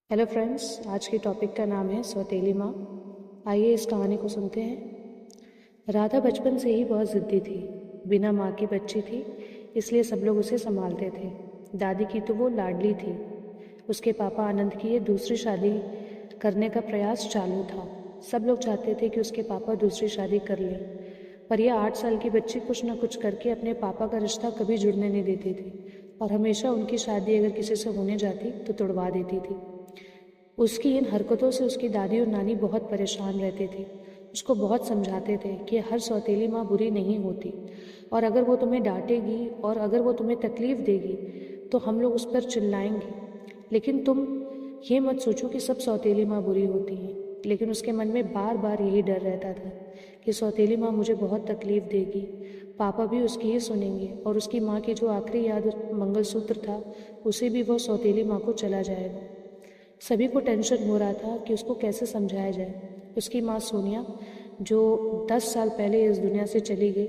Hello friends, आज की topic का नाम है सौतेली माँ। आइए इस कहानी को सुनते हैं। राधा बचपन से ही बहुत ज़िद्दी थी। बिना माँ की बच्ची थी, इसलिए सब लोग उसे संभालते थे। दादी की तो वो लाडली थी। उसके पापा आनंद की ये दूसरी शादी करने का प्रयास चालू था। सब लोग चाहते थे कि उसके पापा दूसरी शादी कर लें, पर यह 8 साल की बच्ची कुछ न कुछ करके अपने पापा का रिश्ता कभी जुड़ने नहीं देती थी और हमेशा उनकी शादी अगर किसी से होने जाती तो तुड़वा देती थी। उसकी इन हरकतों से उसकी दादी और नानी बहुत परेशान रहते थे। उसको बहुत समझाते थे कि हर सौतेली माँ बुरी नहीं होती, और अगर वो तुम्हें डांटेगी और अगर वो तुम्हें तकलीफ़ देगी तो हम लोग उस पर चिल्लाएंगे। लेकिन तुम ये मत सोचो कि सब सौतेली माँ बुरी होती हैं। लेकिन उसके मन में बार बार यही डर रहता था कि सौतेली माँ मुझे बहुत तकलीफ़ देगी, पापा भी उसकी ही सुनेंगे और उसकी माँ की जो आखिरी याद मंगलसूत्र था उसे भी वो सौतेली माँ को चला जाएगा। सभी को टेंशन हो रहा था कि उसको कैसे समझाया जाए। उसकी माँ सोनिया, जो 10 साल पहले इस दुनिया से चली गई,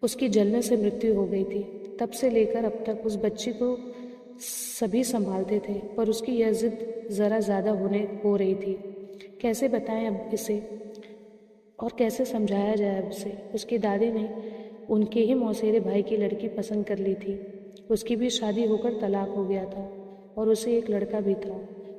उसकी जलने से मृत्यु हो गई थी। तब से लेकर अब तक उस बच्ची को सभी संभालते थे, पर उसकी यह जिद ज़रा ज़्यादा होने हो रही थी। कैसे बताएं अब इसे और कैसे समझाया जाए अब उसे। उसकी दादी ने उनके ही मौसेरे भाई की लड़की पसंद कर ली थी। उसकी भी शादी होकर तलाक हो गया था और उसे एक लड़का भी था,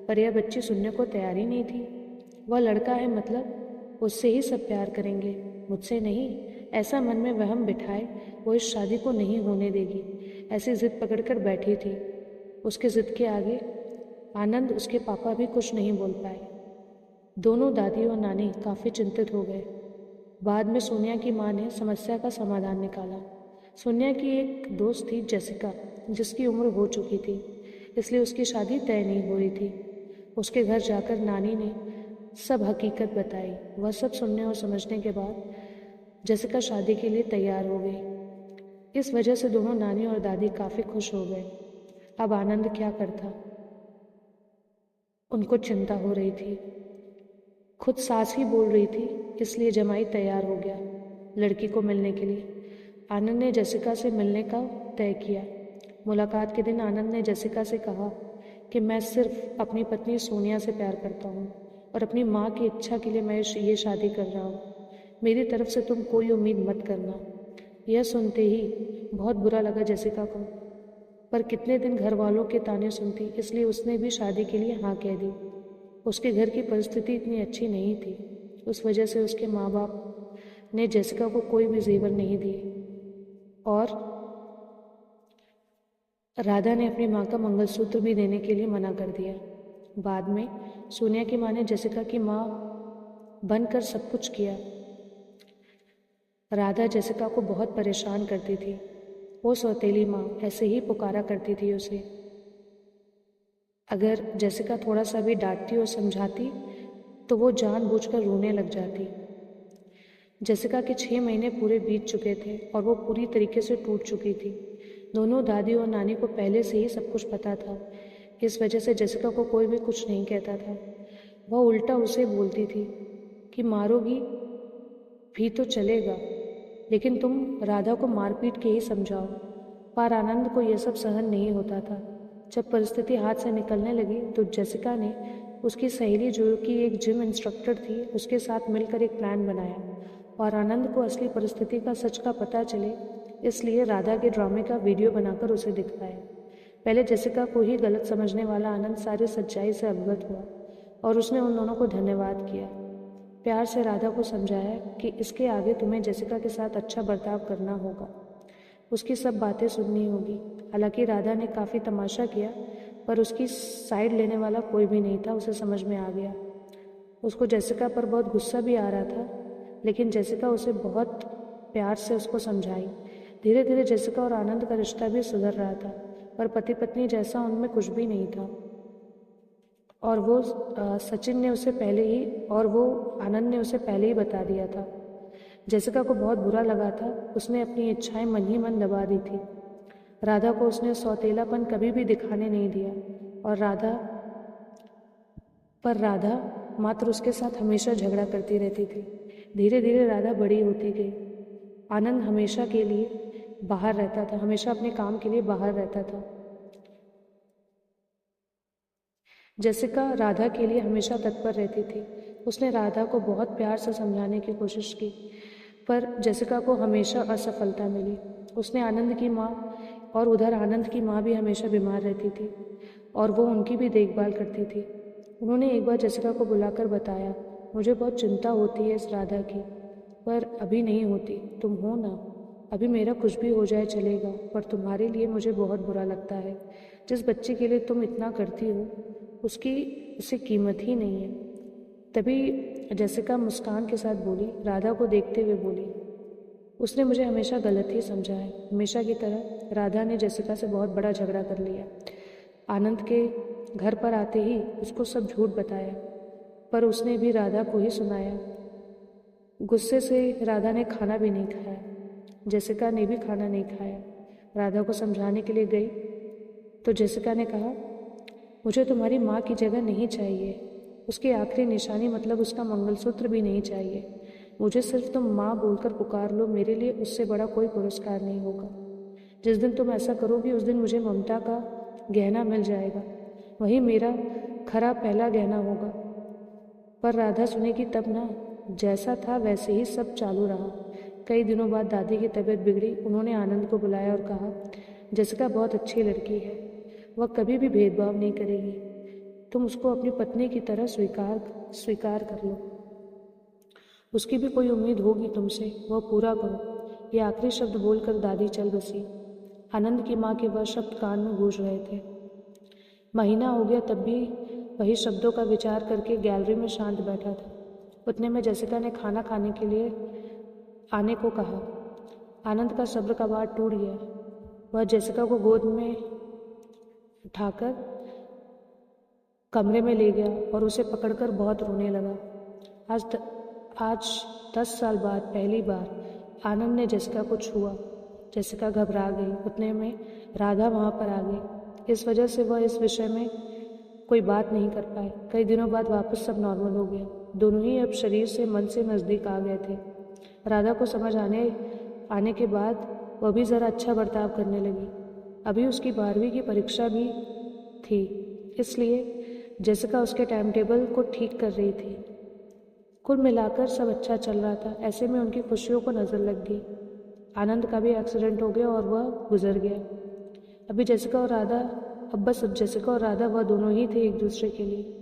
पर यह बच्ची सुनने को तैयार ही नहीं थी। वह लड़का है, मतलब उससे ही सब प्यार करेंगे, मुझसे नहीं। ऐसा मन में वहम बिठाए वो इस शादी को नहीं होने देगी, ऐसी जिद पकड़कर बैठी थी। उसके जिद के आगे आनंद, उसके पापा भी कुछ नहीं बोल पाए। दोनों दादी और नानी काफ़ी चिंतित हो गए। बाद में सोनिया की माँ ने समस्या का समाधान निकाला। सोनिया की एक दोस्त थी जेसिका, जिसकी उम्र हो चुकी थी, इसलिए उसकी शादी तय नहीं हो रही थी। उसके घर जाकर नानी ने सब हकीकत बताई। वह सब सुनने और समझने के बाद जेसिका शादी के लिए तैयार हो गई। इस वजह से दोनों नानी और दादी काफ़ी खुश हो गए। अब आनंद क्या करता, उनको चिंता हो रही थी। खुद सास ही बोल रही थी, इसलिए जमाई तैयार हो गया लड़की को मिलने के लिए। आनंद ने जसिका से मिलने का तय किया। मुलाकात के दिन आनंद ने जसिका से कहा कि मैं सिर्फ अपनी पत्नी सोनिया से प्यार करता हूँ और अपनी माँ की इच्छा के लिए मैं ये शादी कर रहा हूँ। मेरी तरफ से तुम कोई उम्मीद मत करना। यह सुनते ही बहुत बुरा लगा जसिका को, पर कितने दिन घर वालों के ताने सुनती, इसलिए उसने भी शादी के लिए हाँ कह दी। उसके घर की परिस्थिति इतनी अच्छी नहीं थी, उस वजह से उसके माँ बाप ने जेसिका को कोई भी जेवर नहीं दिए और राधा ने अपनी माँ का मंगलसूत्र भी देने के लिए मना कर दिया। बाद में सोनिया की माँ ने जेसिका की माँ बनकर सब कुछ किया। राधा जेसिका को बहुत परेशान करती थी। वो सौतेली माँ ऐसे ही पुकारा करती थी उसे। अगर जेसिका थोड़ा सा भी डांटती और समझाती तो वो जानबूझकर रोने लग जाती। जेसिका के 6 महीने पूरे बीत चुके थे और वो पूरी तरीके से टूट चुकी थी। दोनों दादी और नानी को पहले से ही सब कुछ पता था। इस वजह से जेसिका को कोई भी कुछ नहीं कहता था। वह उल्टा उसे बोलती थी कि मारोगी भी तो चलेगा, लेकिन तुम राधा को मारपीट के ही समझाओ। पर आनंद को यह सब सहन नहीं होता था। जब परिस्थिति हाथ से निकलने लगी तो जेसिका ने उसकी सहेली, जो कि एक जिम इंस्ट्रक्टर थी, उसके साथ मिलकर एक प्लान बनाया और आनंद को असली परिस्थिति का सच का पता चले, इसलिए राधा के ड्रामे का वीडियो बनाकर उसे दिखवाया। पहले जेसिका को ही गलत समझने वाला आनंद सारी सच्चाई से अवगत हुआ और उसने उन दोनों को धन्यवाद किया। प्यार से राधा को समझाया कि इसके आगे तुम्हें जेसिका के साथ अच्छा बर्ताव करना होगा, उसकी सब बातें सुननी होगी। हालांकि राधा ने काफ़ी तमाशा किया, पर उसकी साइड लेने वाला कोई भी नहीं था, उसे समझ में आ गया। उसको जेसिका पर बहुत गुस्सा भी आ रहा था, लेकिन जेसिका उसे बहुत प्यार से उसको समझाई। धीरे धीरे जेसिका और आनंद का रिश्ता भी सुधर रहा था, पर पति पत्नी जैसा उनमें कुछ भी नहीं था। और वो सचिन ने उसे पहले ही और वो आनंद ने उसे पहले ही बता दिया था। जेसिका को बहुत बुरा लगा था। उसने अपनी इच्छाएं मन ही मन दबा दी थी। राधा को उसने सौतेलापन कभी भी दिखाने नहीं दिया और राधा मात्र उसके साथ हमेशा झगड़ा करती रहती थी। धीरे धीरे राधा बड़ी होती गई। आनंद हमेशा के लिए बाहर रहता था, हमेशा अपने काम के लिए बाहर रहता था। जेसिका राधा के लिए हमेशा तत्पर रहती थी। उसने राधा को बहुत प्यार से समझाने की कोशिश की, पर जेसिका को हमेशा असफलता मिली। उसने आनंद की माँ और उधर आनंद की माँ भी हमेशा बीमार रहती थी और वो उनकी भी देखभाल करती थी। उन्होंने एक बार जेसिका को बुलाकर बताया, मुझे बहुत चिंता होती है इस राधा की, पर अभी नहीं होती, तुम हो ना। अभी मेरा कुछ भी हो जाए चलेगा, पर तुम्हारे लिए मुझे बहुत बुरा लगता है। जिस बच्चे के लिए तुम इतना करती हो उसकी उसे कीमत ही नहीं है। तभी जेसिका मुस्कान के साथ बोली, राधा को देखते हुए बोली, उसने मुझे हमेशा गलत ही समझा है। हमेशा की तरह राधा ने जेसिका से बहुत बड़ा झगड़ा कर लिया। आनंद के घर पर आते ही उसको सब झूठ बताया, पर उसने भी राधा को ही सुनाया। गुस्से से राधा ने खाना भी नहीं खाया। जेसिका ने भी खाना नहीं खाया। राधा को समझाने के लिए गई तो जेसिका ने कहा, मुझे तुम्हारी माँ की जगह नहीं चाहिए। उसकी आखिरी निशानी मतलब उसका मंगलसूत्र भी नहीं चाहिए। मुझे सिर्फ तुम माँ बोलकर पुकार लो, मेरे लिए उससे बड़ा कोई पुरस्कार नहीं होगा। जिस दिन तुम ऐसा करोगी उस दिन मुझे ममता का गहना मिल जाएगा, वही मेरा खरा पहला गहना होगा। पर राधा सुनेगी तब ना। जैसा था वैसे ही सब चालू रहा। कई दिनों बाद दादी की तबीयत बिगड़ी। उन्होंने आनंद को बुलाया और कहा, जेसिका बहुत अच्छी लड़की है, वह कभी भी भेदभाव नहीं करेगी। तुम उसको अपनी पत्नी की तरह स्वीकार कर लो। उसकी भी कोई उम्मीद होगी तुमसे, वह पूरा करो। ये आखिरी शब्द बोलकर दादी चल बसी। आनंद की माँ के वह शब्द कान में गूंज रहे थे। महीना हो गया तब भी वही शब्दों का विचार करके गैलरी में शांत बैठा था। उतने में जेसिका ने खाना खाने के लिए आने को कहा। आनंद का सब्र का बाँध टूट गया। वह जेसिका को गोद में उठाकर कमरे में ले गया और उसे पकड़कर बहुत रोने लगा। आज 10 साल बाद पहली बार आनंद ने जेसिका को छुआ। जेसिका घबरा गई। उतने में राधा वहाँ पर आ गई। इस वजह से वह इस विषय में कोई बात नहीं कर पाए। कई दिनों बाद वापस सब नॉर्मल हो गया। दोनों ही अब शरीर से मन से नज़दीक आ गए थे। राधा को समझ आने के बाद वह भी ज़रा अच्छा बर्ताव करने लगी। अभी उसकी 12वीं की परीक्षा भी थी, इसलिए जेसिका उसके टाइम टेबल को ठीक कर रही थी। कुल मिलाकर सब अच्छा चल रहा था। ऐसे में उनकी खुशियों को नज़र लग गई। आनंद का भी एक्सीडेंट हो गया और वह गुजर गया। अब बस जेसिका और राधा वह दोनों ही थे एक दूसरे के लिए।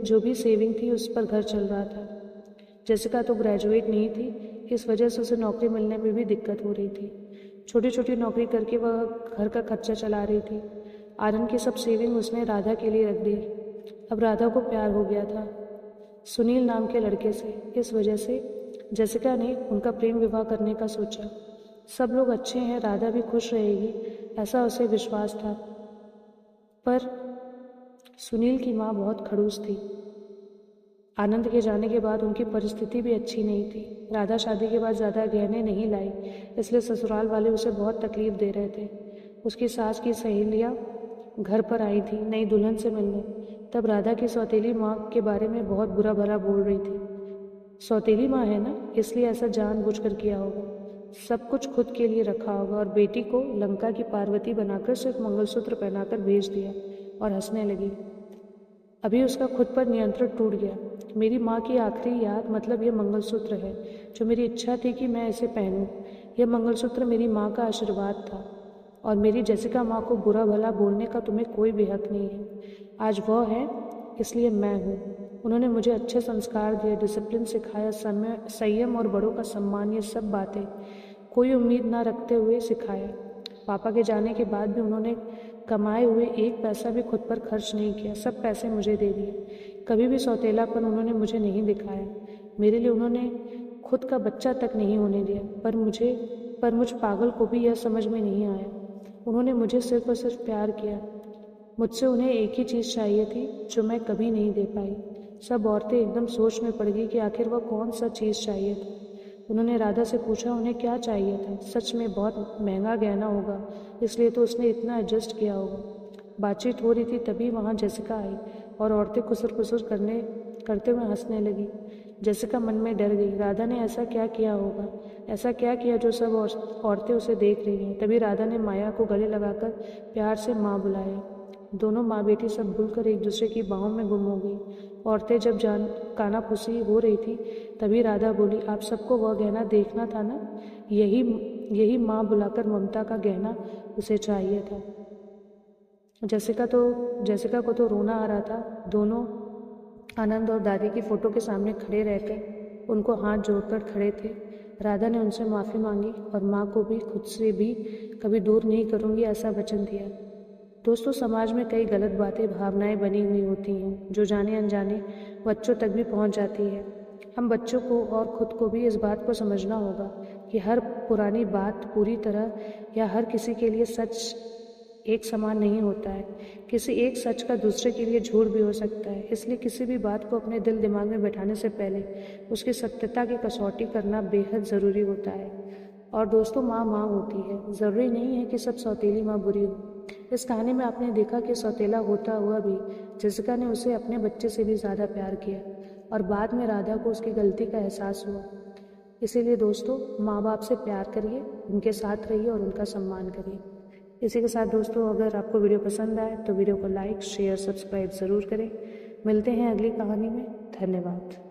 जो भी सेविंग थी उस पर घर चल रहा था। जेसिका तो ग्रेजुएट नहीं थी, इस वजह से उसे नौकरी मिलने में भी दिक्कत हो रही थी। छोटी छोटी नौकरी करके वह घर का खर्चा चला रही थी। आनंद की सब सेविंग उसने राधा के लिए रख दी। अब राधा को प्यार हो गया था सुनील नाम के लड़के से। इस वजह से जेसिका ने उनका प्रेम विवाह करने का सोचा। सब लोग अच्छे हैं, राधा भी खुश रहेगी, ऐसा उसे विश्वास था। पर सुनील की माँ बहुत खड़ूस थी। आनंद के जाने के बाद उनकी परिस्थिति भी अच्छी नहीं थी। राधा शादी के बाद ज़्यादा गहने नहीं लाई, इसलिए ससुराल वाले उसे बहुत तकलीफ दे रहे थे। उसकी सास की सहेलियाँ घर पर आई थी नई दुल्हन से मिलने। तब राधा की सौतेली माँ के बारे में बहुत बुरा भला बोल रही थी। सौतेली माँ है ना, इसलिए ऐसा जानबूझकर किया होगा। सब कुछ खुद के लिए रखा होगा और बेटी को लंका की पार्वती बनाकर सिर्फ मंगलसूत्र पहनाकर भेज दिया और हंसने लगी। अभी उसका खुद पर नियंत्रण टूट गया। मेरी माँ की आखिरी याद मतलब ये मंगलसूत्र है, जो मेरी इच्छा थी कि मैं इसे पहनूं। यह मंगलसूत्र मेरी माँ का आशीर्वाद था और मेरी जेसिका माँ को बुरा भला बोलने का तुम्हें कोई भी हक नहीं है। आज वह है, इसलिए मैं हूँ। उन्होंने मुझे अच्छे संस्कार दिए, डिसिप्लिन सिखाया, संयम और बड़ों का सम्मान, ये सब बातें कोई उम्मीद ना रखते हुए सिखाया। पापा के जाने के बाद भी उन्होंने कमाए हुए एक पैसा भी खुद पर खर्च नहीं किया, सब पैसे मुझे दे दिए। कभी भी सौतेलापन उन्होंने मुझे नहीं दिखाया। मेरे लिए उन्होंने खुद का बच्चा तक नहीं होने दिया। पर मुझ पागल को भी यह समझ में नहीं आया। उन्होंने मुझे सिर्फ और सिर्फ प्यार किया। मुझसे उन्हें एक ही चीज़ चाहिए थी जो मैं कभी नहीं दे पाई। सब औरतें एकदम सोच में पड़ गई कि आखिर वह कौन सा चीज़ चाहिए था। उन्होंने राधा से पूछा उन्हें क्या चाहिए था। सच में बहुत महंगा गहना होगा, इसलिए तो उसने इतना एडजस्ट किया होगा। बातचीत हो रही थी तभी वहाँ जेसिका आई और औरतें खुसर करते हुए हंसने लगी। जेसिका मन में डर गई। राधा ने ऐसा क्या किया होगा, ऐसा क्या किया जो सब औरतें उसे देख रही हैं। तभी राधा ने माया को गले लगाकर प्यार से माँ बुलाया। दोनों माँ बेटी सब भूलकर एक दूसरे की बाहों में गुम हो गई। औरतें जब जान कानाफूसी हो रही थी तभी राधा बोली, आप सबको वह गहना देखना था ना, यही यही माँ बुलाकर ममता का गहना उसे चाहिए था। जैसिका को तो रोना आ रहा था। दोनों आनंद और दादी की फोटो के सामने खड़े रहकर उनको हाथ जोड़कर खड़े थे। राधा ने उनसे माफ़ी मांगी और माँ को भी खुद से भी कभी दूर नहीं करूँगी ऐसा वचन दिया। दोस्तों, समाज में कई गलत बातें, भावनाएं बनी हुई होती हैं जो जाने अनजाने बच्चों तक भी पहुंच जाती है। हम बच्चों को और खुद को भी इस बात को समझना होगा कि हर पुरानी बात पूरी तरह या हर किसी के लिए सच एक समान नहीं होता है। किसी एक सच का दूसरे के लिए झूठ भी हो सकता है। इसलिए किसी भी बात को अपने दिल दिमाग में बैठाने से पहले उसकी सत्यता की कसौटी करना बेहद ज़रूरी होता है। और दोस्तों, माँ माँ होती है, ज़रूरी नहीं है कि सब सौतेली माँ बुरी हो। इस कहानी में आपने देखा कि सौतेला होता हुआ भी जेसिका ने उसे अपने बच्चे से भी ज़्यादा प्यार किया और बाद में राधा को उसकी गलती का एहसास हुआ। इसीलिए दोस्तों, माँ बाप से प्यार करिए, उनके साथ रहिए और उनका सम्मान करिए। इसी के साथ दोस्तों, अगर आपको वीडियो पसंद आए तो वीडियो को लाइक, शेयर, सब्सक्राइब ज़रूर करें। मिलते हैं अगली कहानी में। धन्यवाद।